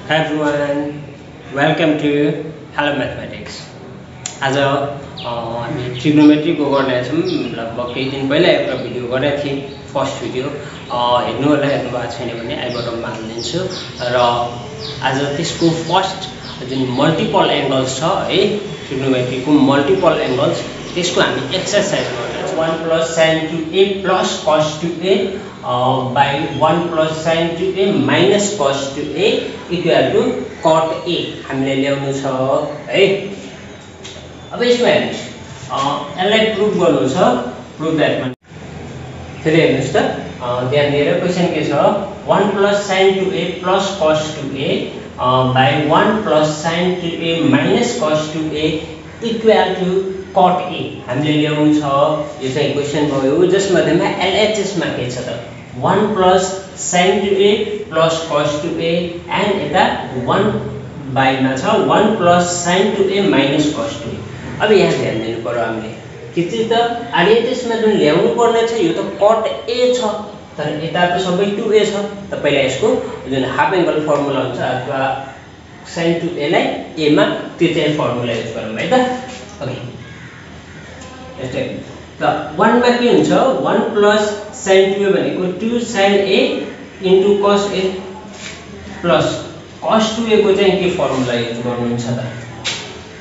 Hi everyone, welcome to Hello Mathematics. आज हामी trigonometry को गर्नेछौँ। लगभग केही दिन पहिला एउटा भिडियो गरेको थिएँ, फर्स्ट भिडियो हेर्नु होला, हेर्नु भएको छैन भने आई बटनमा हालिदिन्छु। र आज त्यसको फर्स्ट जुन मल्टिपल एंगल्स छ है, ट्रिग्नोमेट्री को मल्टिपल एंगल्स, त्यसको हामी एक्सरसाइज गर्नेछौँ। 1 + sin 2a + cos 2a by 1 + sin 2a minus cos 2a equal to cot a हामीले ल्याउनु छ है। अब यसमा हेर्नुस्, यसलाई प्रुभ गर्नु छ, प्रुभ दैट वन। फेरि हेर्नुस् त, ध्यान दिएर क्वेशन के छ, 1 + sin 2a + cos 2a by 1 + sin 2a minus cos 2a equal to cot a हामीले ल्याउनु छ। यो चाहिँ क्वेशन भयो जसमध्येमा LHS मा के छ त, 1 + sin 2a + cos 2a and यता 1 by मा छ 1 + sin 2a minus cos 2a। अब यहाँ ध्यान दिनु पर्यो हामीले के चाहिँ त LHS मा जुन ल्याउनु पर्ने छ यो त cot a छ, तर यता त सबै 2a छ। त पहिला यसको जुन हाफ एंगल फर्मुला हुन्छ अथवा sin 2a लाई a मा त्यो चाहिँ फर्मुला युज गरौँ है त। ओके, यस्तै त 1 मा के हुन्छ, 1 + sin 2a भनेको 2 sin a into cos a plus cos 2a को चाहिँ के फर्मुला युज गर्नुहुन्छ त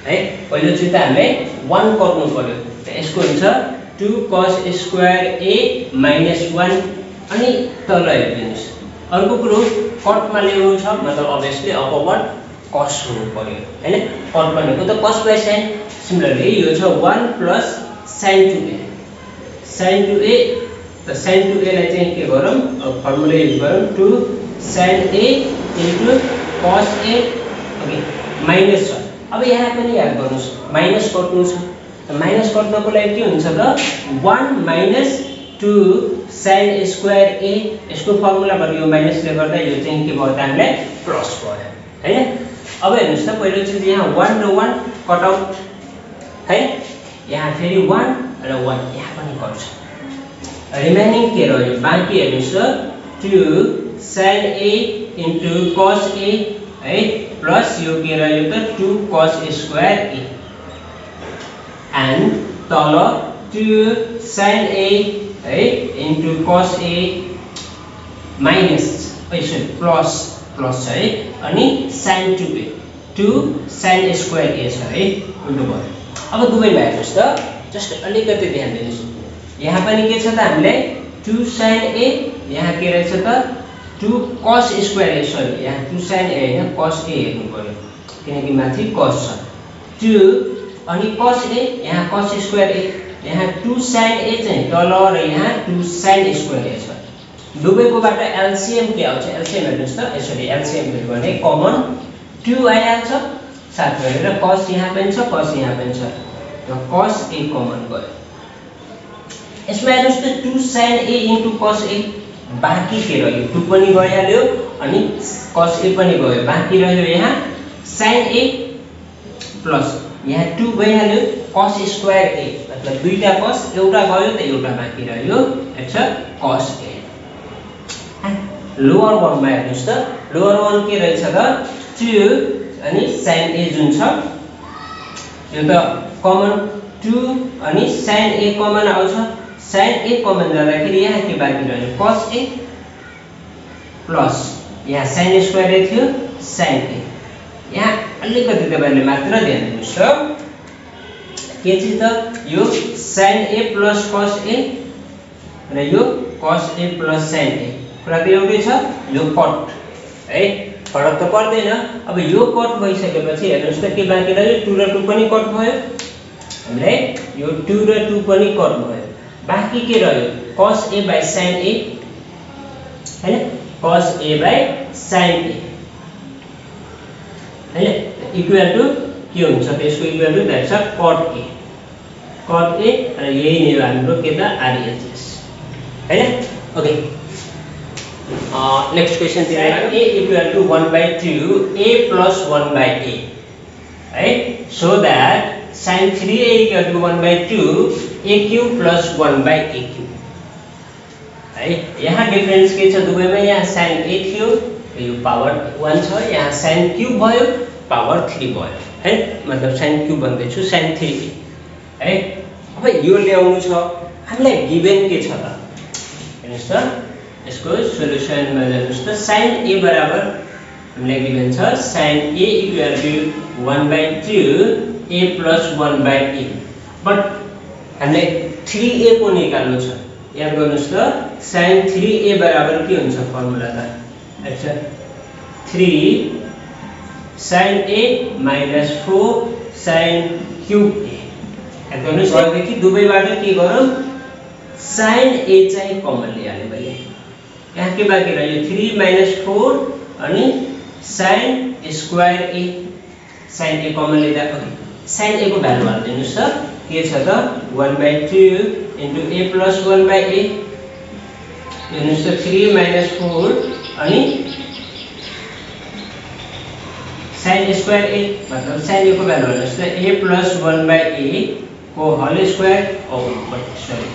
है। पहिलो चाहिँ त हामीले 1 गर्नु पर्यो, त यसको हुन्छ 2 cos square a minus 1 अनि तल हेर्दिनुस्। अर्को कुरो कट मा ल्याउनु छ, मतलब obviously अपवर्ड cos हुनु पर्यो हैन। कट भनेको त cos by sin, सिमिलरली यो छ 1 + sin 2a sin 2a, त sin 2a लाई चाहिँ के गरौँ, अब फर्मुला युज गरौँ 2 sin a into cos a। Okay, minus छ। अब यहाँ पनि याद गर्नुस्, माइनस गर्नु छ, त माइनस गर्नको लागि के हुन्छ त 1 - 2 sin square a, यसको फर्मुलाबाट यो माइनसले गर्दा यो चाहिँ के भयो त हामीलाई प्लस भयो हैन। अब हेर्नुस् त, पहिलो चाहिँ यहाँ 1 र 1 कट आउट है, यहाँ फेरि 1 र 1 यहाँ पनि कट छ। रिमेनिङ के रह्यो बाँकी हेर्नुस् त 2 sin a into cos a है, प्लस यो के रह्यो त 2 cos square a एन्ड तल 2 sin a है into cos a minus plus plus है, अनि sin 2a 2 sin square a छ है, उल्टो भयो। अब दुवैमा हेर्नुस् त, जस्ट अलिकति ध्यान दिनुस्, यहाँ पनि के छ त हामीलाई 2 sin a, यहाँ के रहेछ त 2 cos square a, सरी यहाँ 2 sin a हैन cos a हेर्नु पर्यो किनकि माथि cos छ 2 अनि cos a, यहाँ cos square a, यहाँ 2 sin a चाहिँ तल र यहाँ 2 sin square a छ। दुवैकोबाट एलसीएम के आउँछ, एलसीएम हेर्नुस् त, यसरी एलसीएम हेर्नु भने कमन 2 आइहाल्छ, साथ गरेर cos यहाँ पनि छ cos यहाँ पनि छ, र cos a कमन गयो। यसमा हेर्नुस् त 2 sin a into cos a, बाँकी के रह्यो 2 पनि गइहाल्यो अनि cos a पनि गयो, बाँकी रह्यो यहाँ sin a प्लस यहाँ 2 गइहाल्यो cos square a, मतलब दुईटा cos, एउटा गयो त एउटा बाँकी रह्यो, अच्छा cos a। लोअर वन मा हेर्नुस् त, लोअर वन के रहेछ त 2 अनि sin a जुन छ यो त कमन 2 अनि sin a कमन आउँछ, sin a कमन जाँदाखेरि यहाँ के बाँकी रह्यो cos a प्लस यहाँ sin square a थियो sin a। यहाँ अलिकति तपाईहरुले मात्र ध्यान दिनुस् के चाहिँ त यो sin a + cos a र यो cos a + sin a, कुरा त एउटै छ, यो कट है, फरक त पर्दैन। अब यो कट भइसकेपछि हेर्नुस् त के बाँकी रह्यो 2 र 2 पनि कट भयो हामीलाई, यो 2 र 2 पनि कट भयो, बाँकी के रह्यो cos a / sin a हैन, cos a / sin a हैन, इक्वल टु के हुन्छ त यसको equal to that's cot a, cot a र यही नै हो हाम्रो के त RHS हैन। ओके, नेक्स्ट क्वेशन तिर a equal to 1/2 a plus 1/a है, so that sin 3a equal to 1/2 aq plus 1/aq है। यहाँ डिफरेंस के छ दुवैमा, यहाँ sin a थियो यो पावर 1 छ, यहाँ sin क्यूब भयो, पावर 3 भयो है, मतलब sin क्यूब भन्दैछु sin 3a है। अब यो ल्याउनु छ, हामीलाई गिभन के छ त, हेर्नुस् त यसको सोलुसनमा जानुस् त। sin a बराबर हामीलाई गिभन छ sin a equal to 1/2 a plus 1/a, but हामीलाई 3a को निकाल्नु छ। याद गर्नुस् त sin 3a बराबर के हुन्छ फर्मुला त, अच्छा 3 sin a minus 4 sin cube a। याद गर्नुस् त दुवैबाट के गरौँ, sin a चाहिँ कमन लिहाल्ने मैले, यहाँ के बाँकी रह्यो 3 minus 4 अनि sin square a, sin a common लिँदा sin a को भ्यालु हाल्दिनुस् त, के छ त 1/2 into a plus 1/a, हेर्नुस् त 3 minus 4 अनि sin स्क्वायर a, मतलब sin a को भ्यालु हाल्नुस् त a plus 1/a को होल स्क्वायर, सरी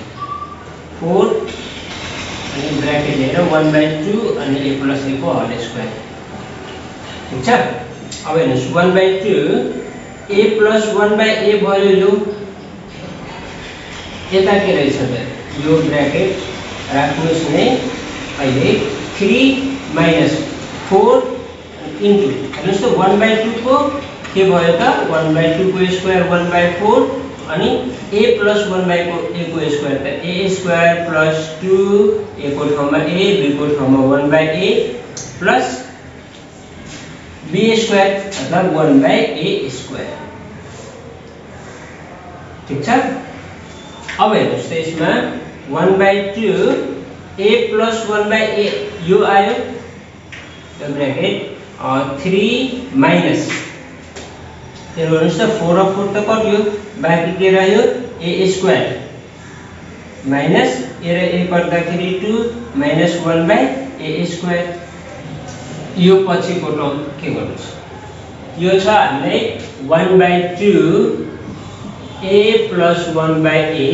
4 अनि ब्रैकेट लिएर 1/2 अनि a plus a को होल स्क्वायर, ठीक छ। अब हेर्नुस् 1/2 a plus 1/a भयो, यो यता के रहेछ त, यो ब्रैकेट राख्नुस् नै, अहिले 3 minus 4 इन्टु, हेर्नुस् त 1/2 को के भयो त 1/2 को स्क्वायर 1/4 अनि a plus 1/a को स्क्वायर त a स्क्वायर प्लस 2 a को ठाउँमा a, b को ठाउँमा 1/a प्लस b स्क्वायर मतलब 1/a स्क्वायर, ठीक छ। अब हेर्नुस् त यसमा 1/2 a plus 1/a यो आयो, यो ब्रैकेट 3 माइनस, हेर्नुस् त 4 और 4 त कट्यो, बाँकी के रह्यो a स्क्वायर माइनस a र a गर्दाखेरि 2 माइनस 1/a स्क्वायर। यो पछिको टर्म के गर्नुस्, यो छ हामीलाई 1/2 a plus 1/a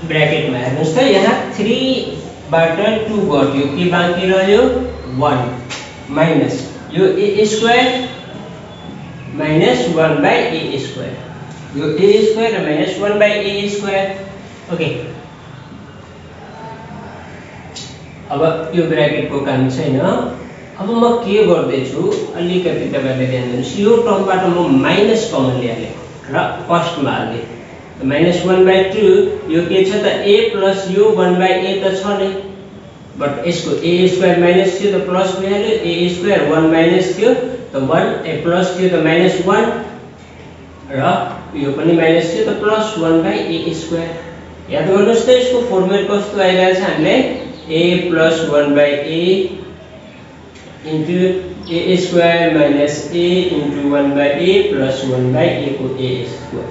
ब्रैकेटमा, हेर्नुस् त यहाँ 3 बाट 2 गयो, के बाँकी रह्यो 1 माइनस यो a square minus 1/a square, यो a square minus 1/a square, okay. अब यो ब्रैकेट को काम छैन, अब म के गर्दैछु अलिकति तपाईले ध्यान दिनुस्, यो टर्मबाट म माइनस कमन ल्याए र फर्स्टमा हाल्दिए, माइनस 1/2 यो के छ त a प्लस यो 1/a त छ नै, बट यसको a स्क्वायर माइनस थियो त प्लस भइहाल्यो, a स्क्वायर 1 माइनस थियो त 1 a प्लस थियो त माइनस 1 र यो पनि माइनस थियो त प्लस 1/a स्क्वायर। याद गर्नुस् त यसको फर्मुला कस्तो आइरहेछ, हामीले a plus 1/a into a square minus a into 1/a plus 1/a को a स्क्वायर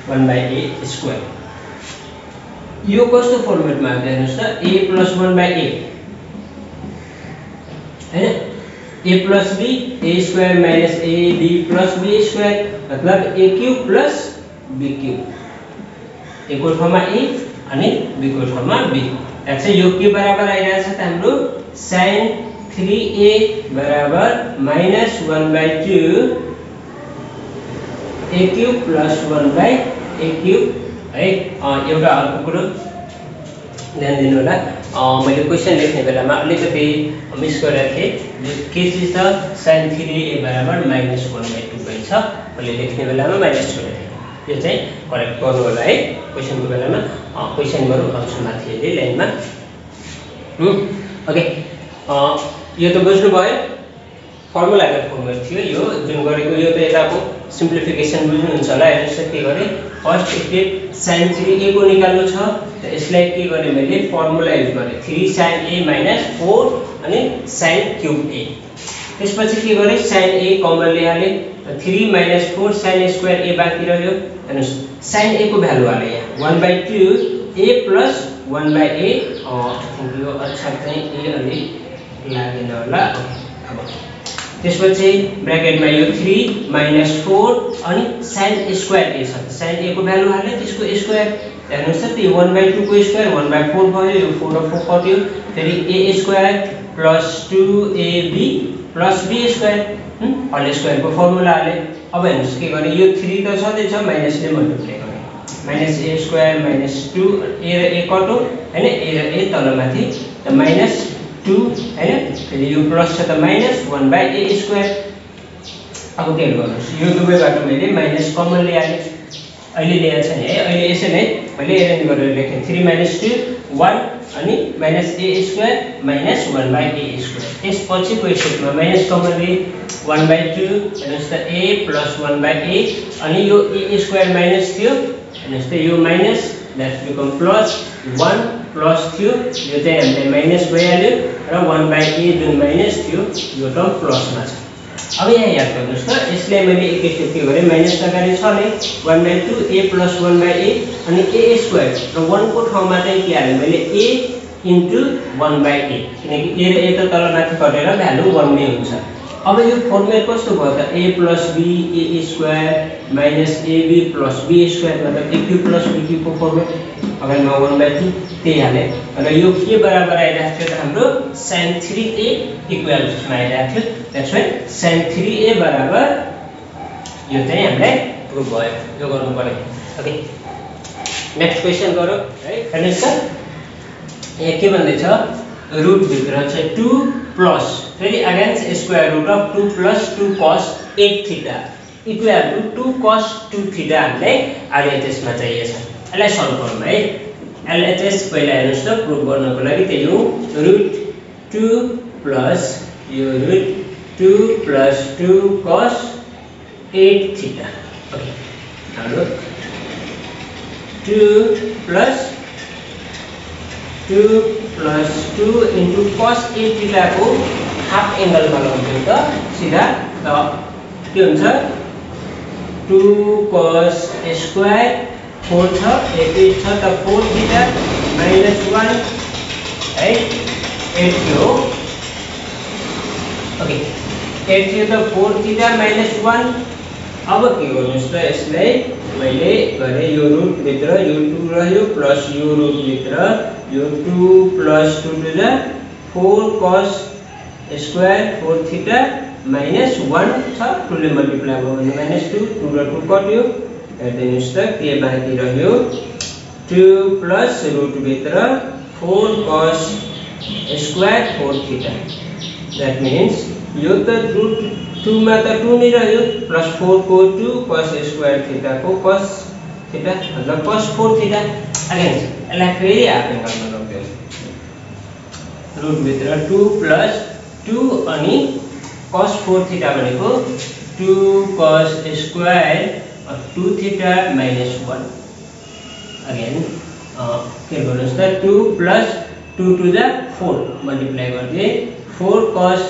1/a स्क्वायर, यो कस्तो फर्मुलामा आउँछ हेर्नुस् त a प्लस 1/a हैन, a plus b a square minus a b plus b square मतलब a cube plus b cube, a को ठाउँमा a अनि b को ठाउँमा b, अच्छा यो के बराबर आइरहेछ त हाम्रो sin 3a बराबर minus 1/2 a cube plus 1/a cube है। एउटा अर्को कुरो ध्यान दिनु होला, मैले क्वेशन लेख्ने बेलामा अलिकति मिस गरेको थिएँ, के चिज त sin 3a बराबर माइनस 1/2 भएछ, मैले लेख्ने बेलामा माइनस छोडेको थिएँ, यो चाहिँ करेक्ट गर्नु होला है क्वेशनको बेलामा। क्वेशन गरौँ आउँछु माथि अहिले लाइनमा, ओके। यो त बुझ्नु भयो, फर्मुलाको फर्मुला थियो यो जुन गरेको, यो त यताको सिम्प्लिफिकेसन बुझ्नुहुन्छ होला। हेर्नुस् त के गरे, फर्स्ट स्टेप sin 3a को निकाल्नु छ त यसलाई के गरे मैले फर्मुला युज गरे 3 sin a माइनस 4 अनि sin क्यूब a, त्यसपछि के गरे sin a कमन ल्याए 3 माइनस 4 sin स्क्वायर a बाँकी रह्यो, हेर्नुस् sin a को भ्यालु हाले यहाँ 1/2 a प्लस 1/a, यो अच्छा चाहिँ a अलि लागेन होला। अब त्यसपछि ब्रैकेटमा यो 3 माइनस 4 अनि sin स्क्वायर a छ, sin a को भ्यालु हाले त्यसको स्क्वायर, हेर्नुस् त त्यो 1/2 को स्क्वायर 1/4 भयो, यो 4 र 4 कट्यो, फेरि a square plus 2ab plus b square whole square को फर्मुलाले अब हेर्नुस् के गर्ने यो 3 त सधैँ छ माइनसले मल्टिप्लाई गर्ने minus a square minus 2 a र a कटो हैन a र a तलमाथि त माइनस 2 हैन फेरि यो प्लस छ त माइनस 1/a स्क्वायर अब के गर्नुस् यो दुवैबाट मैले माइनस कमन ल्याए अहिले ल्याएको छैन है अहिले यसै नै मैले एरेन्ज गरेर लेखेँ 3 - 2 1 अनि minus a square minus 1/a square त्यसपछि को स्टेपमा माइनस कमन लिए 1/2 हेर्नुस् त a प्लस 1/a अनि यो a स्क्वायर माइनस थियो हेर्नुस् त यो minus that become plus 1 plus थियो यो चाहिँ हामीले माइनस भइहाल्यो र 1/a जुन माइनस थियो यो टर्म प्लसमा छ अब यहाँ याद गर्नुस् त यसले मैले एक स्टेप के गरे माइनस अगाडि छ नै 1/2 a प्लस 1/a अनि a स्क्वायर र 1 को ठाउँमा चाहिँ के हाले मैले a इन्टु 1/a किनकि a र a त तल माथि कटेर भ्यालु 1 नै हुन्छ अब यो फर्मुला कस्तो भयो त a plus b a square minus ab plus b square मतलब a cube plus b cube को फर्मुला अगाडिमा 1/2 त्यही हाले र यो के बराबर आइरहेको थियो त हाम्रो sin 3a इक्वल्स मा आइरहेको थियो दैट्स व्हाई sin 3a बराबर यो चाहिँ हामीलाई प्रुफ भयो यो गर्नु पर्यो ओके नेक्स्ट क्वेशन गरौ है हेर्नुस् त यहाँ के भन्दै छ रुट भित्र छ 2 प्लस फेरि against square root of 2 plus 2 cos 8 theta equal to 2 cos 2 theta हामीलाई आरएचएस मा चाहिएको छ यसलाई सल्भ गरौँ है एलएचएस पहिला हेर्नुस् त प्रुफ गर्नको लागि त्यही हो रुट 2 प्लस यो root 2 plus 2 cos 8 theta okay हाम्रो 2 plus 2 plus 2 into cos 8 theta को हाफ एंगल मा लगाउँछौं त सीधा त के हुन्छ 2 cos स्क्वायर 4 छ 8 छ त 4 थीटा माइनस 1 है 8 थियो ओके 8 थियो त 4 थीटा माइनस 1 अब के गर्नुस् त यसलाई मैले गरे यो रुट भित्र यो 2 रह्यो प्लस यो रुट भित्र यो 2 plus 2 to the 4 cos square 4 theta minus 1 छ 2 ले मल्टिप्लाई भयो भने माइनस 2 2 र 2 कट्यो हेर्दिनुस् त के बाँकी रह्यो 2 प्लस रुट भित्र 4 cos square 4 theta that means यो त रुट 2 मा त 2 नै रह्यो प्लस 4 को 2 cos स्क्वायर थीटा को cos थीटा मतलब cos 4 थीटा अगेन यसलाई फेरि हाफ एंगलमा लग्यो रुट भित्र 2 प्लस 2 अनि cos 4 थीटा भनेको 2 cos square 2 theta minus 1 again के गर्नुस् त 2 प्लस 2 टु द 4 मल्टिप्लाई गर्दै 4 cos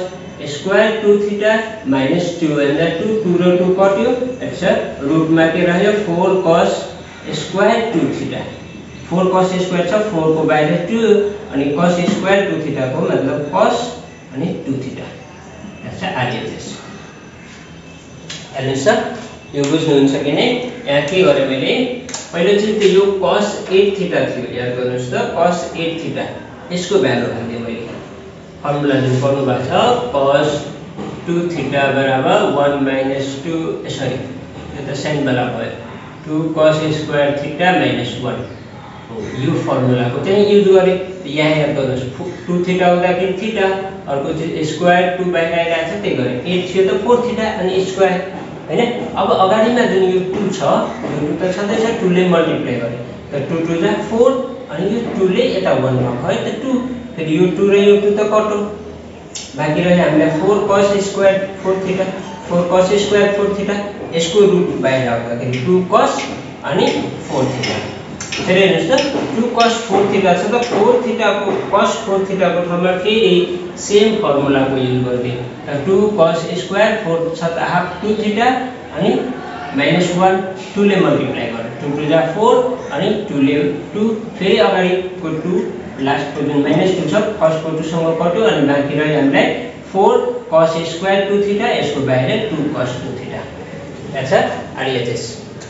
square 2 theta minus 2 and 2 र 2 कट्यो अच्छा रुट मा के रह्यो 4 cos square 2 theta 4 cos square छ 4 को बाहिर 2 अनि cos स्क्वायर 2 थीटा को मतलब cos अनि 2 थीटा अच्छा आरएचएस हेर्नुस् त यो बुझ्नुहुन्छ कि नै यहाँ के गरे मैले पहिले चाहिँ त्यो यो cos 8 थीटा थियो याद गर्नुस् त cos 8 थीटा यसको भ्यालु हाल्दिए मैले फर्मुला जुन पढ्नु भएको छ cos 2 थीटा बराबर 1 माइनस 2 सरी यो त साइन वाला भयो 2 cos स्क्वायर थीटा माइनस 1 यो फर्मुला को चाहिँ युज गरे यहाँ याद गर्नुस् 2 थीटा हुँदाखेरि थीटा अर्को चाहिँ स्क्वायर 2 बाहिर आइरहेको छ त्यही गरे 8 थियो त 4 थीटा अनि स्क्वायर हैन अब अगाडिमा जुन यो 2 छ यो 2 त छँदै छ 2 ले मल्टिप्लाई गरे त 2 टु द 4 अनि यो 2 ले यता 1 मा भयो त 2 फेरि यो 2 र यो 2 त कट्यो बाँकी रह्यो हामीलाई 4 cos square 4 theta 4 cos square 4 theta यसको रुट बाहिर आउँदाखेरि 2 cos अनि 4 थीटा फेरि हेर्नुस् त 2 cos 4 थीटा छ त 4 थीटा को cos 4 थीटा को ठाउँमा फेरि सेम फर्मुला को युज गर्दिए 2 cos स्क्वायर 4 छ त हाफ 2 थीटा अनि माइनस 1 2 ले मल्टिप्लाई गरे 2 टु द 4 अनि 2 ले 2 फेरि अगाडि को 2 लास्ट को जुन माइनस 2 छ फर्स्ट को 2 सँग कट्यो अनि बाँकी रह्यो हामीलाई 4 cos स्क्वायर 2 थीटा यसको बाहिर 2 cos 2 थीटा अच्छा आरएचएस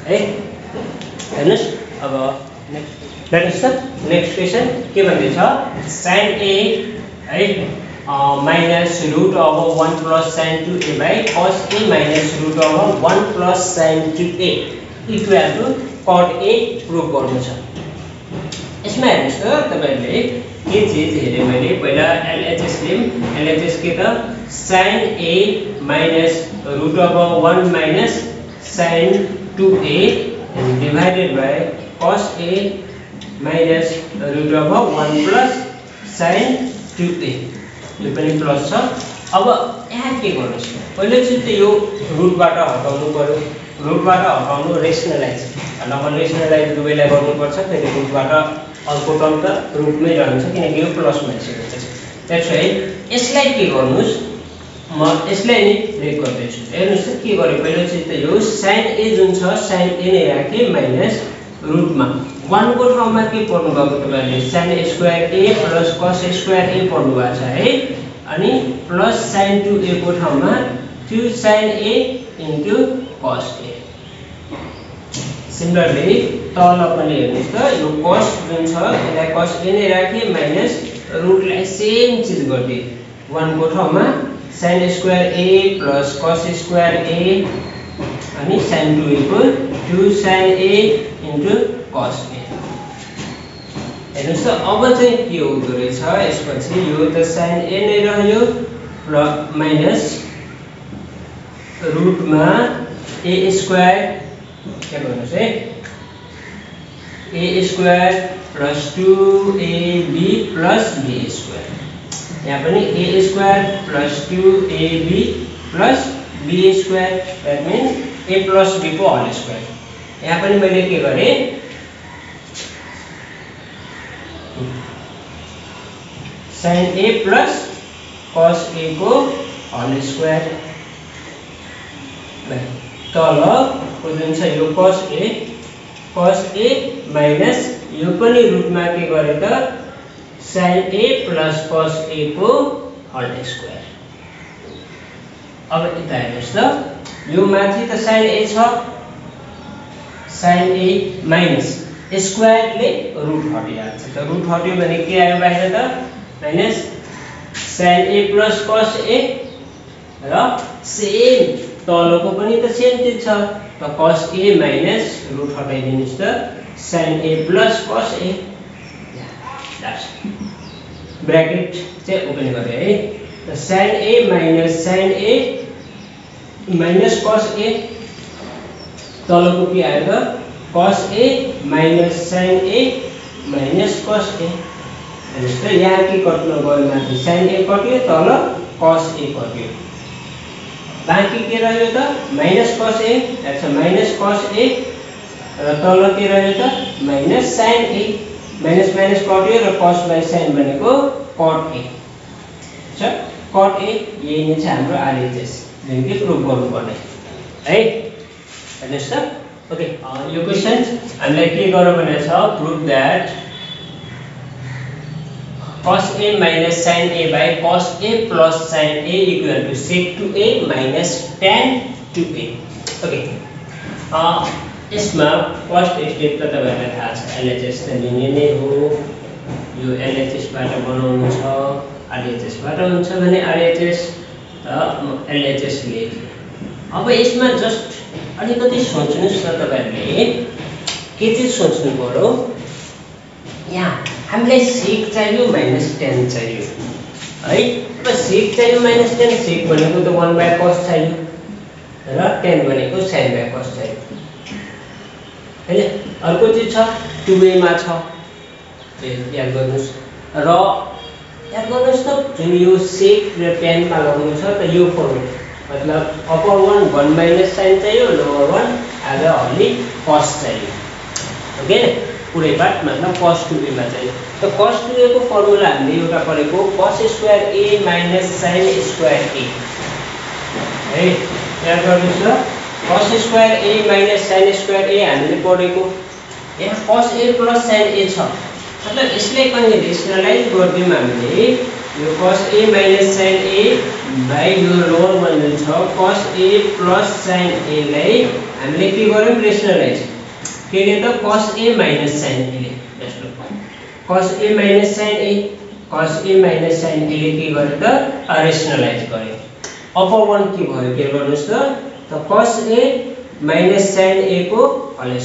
है हेर्नुस् अब नेक्स्ट क्वेशन के भन्दै छ sin a है minus root over 1 plus sin 2a by cos a minus root over 1 plus sin 2a equal to cot a prove गर्नु छ। यसमा हेर्नुस् त तपाईहरुले के चीज हेरे मैले पहिला LHS लिम LHS के त sin a minus root over 1 minus sin 2a divided by cos a minus root over 1 plus sin 2a यो पनि प्लस छ। अब यहाँ के गर्नुस् पहिले चाहिँ त यो रुटबाट हटाउनु पर्यो, रुटबाट हटाउनु रेशनलाइज नभए रेशनलाइज दुवैलाई गर्नुपर्छ, फेरि रुटबाट अर्को टर्म त रुटमै रहन्छ किनकि यो प्लसमा आइसकेको छ। द्याट्स वाइ यसलाई के गर्नुस् म यसलाई नि ब्रेक गर्दै छु। हेर्नुस् त के गरे पहिले चाहिँ त यो sin a जुन छ sin a नै राखे माइनस रुटमा 1 को ठाउँमा के पढ्नु भएको तपाईहरुले sin a square a plus cos a square a पढ्नु भएको छ है, अनि प्लस sin 2a को ठाउँमा 2 sin a into cos a। Similarly तल पनि हेर्नुस् त यो cos जुन छ यसलाई cos a नै राखे माइनस रुटलाई सेम चीज गर्दै 1 को ठाउँमा sin square a plus cos square a अनि sin 2a को 2 sin a into cos a। हेर्नुस् त अब चाहिँ के हुँदो रहेछ यसपछि यो त sin a नै रह्यो र माइनस रुटमा a स्क्वायर के भन्नुस् है a square plus 2ab plus b square. यहाँ पनि a square plus 2ab plus b square that means a plus b को होल स्क्वायर। यहाँ पनि मैले के गरे sin a plus cos a को होल स्क्वायर तल को जुन छ यो cos a माइनस यो पनि रुटमा के गरे त sin a plus cos a को होल स्क्वायर। अब यता हेर्नुस् त यो माथि त sin a छ sin a माइनस स्क्वायरले रुट हटिहाल्छ त रुट हट्यो भने के आयो बाहिर त minus sin a plus cos a र सेम तलको पनि त सेम चीज छ त cos a माइनस रुट हटाइदिनुस् त sin a plus cos a bracket चाहिँ ओपन गरे है त sin a minus sin a minus cos a तलको के आयो त cos a minus sin a minus cos a। हेर्नुस् त यहाँ के कट्न गयो माथि sin a कट्यो तल cos a कट्यो बाँकी के रह्यो त माइनस cos a अच्छा माइनस cos a र तल के रह्यो त minus sin a minus minus कट्यो र cos बाइ sin भनेको cot a छ। cot a यही नै छ हाम्रो RHS जुन के प्रुभ गर्नुपर्ने है। हेर्नुस् त ओके यो क्वेशन हामीलाई के गर्नु भनेको छ prove that cos a minus sin a by cos a plus sin a equal to sec 2a minus tan 2a। Okay यसमा फर्स्ट स्टेप त तपाईहरुलाई थाहा छ LHS त लिने नै हो। यो LHS बाट बनाउनु छ RHS बाट हुन्छ भने RHS त LHS लेख्यो। अब यसमा जस्ट अलिकति सोच्नुस् न तपाईहरुले के चाहिँ सोच्नु पर्यो यहाँ हामीलाई sec चाहियो माइनस tan चाहियो है। अब sec चाहियो माइनस tan sec भनेको त 1 by cos चाहियो र tan भनेको sin by cos चाहियो हैन। अर्को चाहिँ छ 2a मा छ याद गर्नुस् र याद गर्नुस् त जुन यो sec र tan मा लगाउनु छ त यो फर्मुला मतलब अपर वन 1 माइनस sin चाहियो lower one as a only cos चाहियो। ओके पुरै पार्ट मतलब cos 2a मा चाहियो त cos 2a को फर्मुला हामीले एउटा पढेको cos square a minus sin square a है। याद गर्नुस् त cos square a minus sin square a हामीले पढेको यहाँ cos a plus sin a छ मतलब यसले पनि रेशनलाइज गर्दियौं हामीले यो cos a minus sin a by यो लोअर वन जुन छ cos a plus sin a लाई हामीले के गर्यौं रेशनलाइज के ले त cos a minus sin a ले जस्तो cos a minus sin a cos a minus sin a ले के गर्यो त रेशनलाइज गर्यो अपर वन के भयो के गर्नुस् त cos a minus sin a को होल